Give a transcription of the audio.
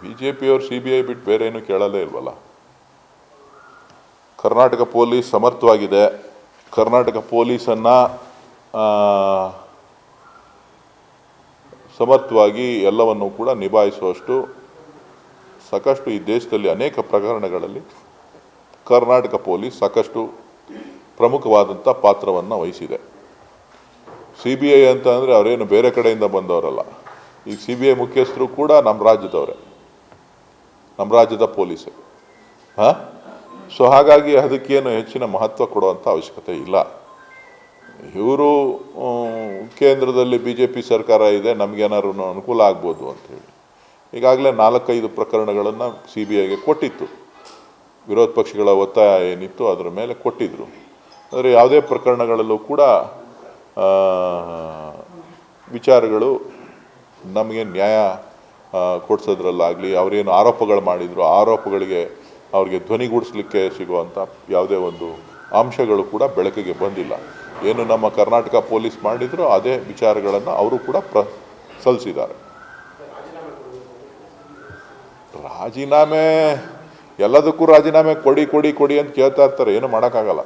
BJPಯವರು CBI ಬಿಟ್ಟು ಬೇರೆ ಏನು ಕೇಳಲೇ ಇಲ್ವಲ್ಲ. ಕರ್ನಾಟಕ ಪೊಲೀಸ್ ಸಮರ್ಥವಾಗಿದೆ. ಕರ್ನಾಟಕ ಪೊಲೀಸನ್ನು ಸಮರ್ಥವಾಗಿ ಎಲ್ಲವನ್ನು ಕೂಡ ನಿಭಾಯಿಸುವಷ್ಟು ಸಾಕಷ್ಟು ಈ ದೇಶದಲ್ಲಿ ಅನೇಕ ಪ್ರಕರಣಗಳಲ್ಲಿ ಕರ್ನಾಟಕ ಪೊಲೀಸ್ ಸಾಕಷ್ಟು ಪ್ರಮುಖವಾದಂಥ ಪಾತ್ರವನ್ನು ವಹಿಸಿದೆ. CBI ಅಂತ ಅಂದರೆ ಅವರೇನು ಬೇರೆ ಕಡೆಯಿಂದ ಬಂದವರಲ್ಲ. ಈ CBI ಮುಖ್ಯಸ್ಥರು ಕೂಡ ನಮ್ಮ ರಾಜ್ಯದವರೇ, ನಮ್ಮ ರಾಜ್ಯದ ಪೊಲೀಸೇ. ಸೊ ಹಾಗಾಗಿ ಅದಕ್ಕೇನು ಹೆಚ್ಚಿನ ಮಹತ್ವ ಕೊಡುವಂಥ ಅವಶ್ಯಕತೆ ಇಲ್ಲ. ಇವರು ಕೇಂದ್ರದಲ್ಲಿ BJP ಸರ್ಕಾರ ಇದೆ, ನಮಗೇನಾದ್ರು ಅನುಕೂಲ ಆಗ್ಬೋದು ಅಂಥೇಳಿ ಈಗಾಗಲೇ 4-5 ಪ್ರಕರಣಗಳನ್ನು CBIಗೆ ಕೊಟ್ಟಿತ್ತು. ವಿರೋಧ ಪಕ್ಷಗಳ ಒತ್ತಾಯ ಏನಿತ್ತು ಅದರ ಮೇಲೆ ಕೊಟ್ಟಿದ್ದರು. ಆದರೆ ಯಾವುದೇ ಪ್ರಕರಣಗಳಲ್ಲೂ ಕೂಡ ವಿಚಾರಗಳು ನಮಗೆ ನ್ಯಾಯ ಕೊಡಿಸೋದ್ರಲ್ಲಾಗಲಿ, ಅವರೇನು ಆರೋಪಗಳು ಮಾಡಿದರು ಆರೋಪಗಳಿಗೆ ಅವ್ರಿಗೆ ಧ್ವನಿಗೂಡಿಸ್ಲಿಕ್ಕೆ ಸಿಗುವಂಥ ಯಾವುದೇ ಒಂದು ಅಂಶಗಳು ಕೂಡ ಬೆಳಕಿಗೆ ಬಂದಿಲ್ಲ. ಏನು ನಮ್ಮ ಕರ್ನಾಟಕ ಪೊಲೀಸ್ ಮಾಡಿದ್ರು ಅದೇ ವಿಚಾರಗಳನ್ನು ಅವರು ಕೂಡ ಸಲ್ಲಿಸಿದ್ದಾರೆ. ರಾಜೀನಾಮೆ ಎಲ್ಲದಕ್ಕೂ ರಾಜೀನಾಮೆ ಕೊಡಿ ಕೊಡಿ ಕೊಡಿ ಅಂತ ಕೇಳ್ತಾ ಇರ್ತಾರೆ, ಏನು ಮಾಡೋಕ್ಕಾಗಲ್ಲ.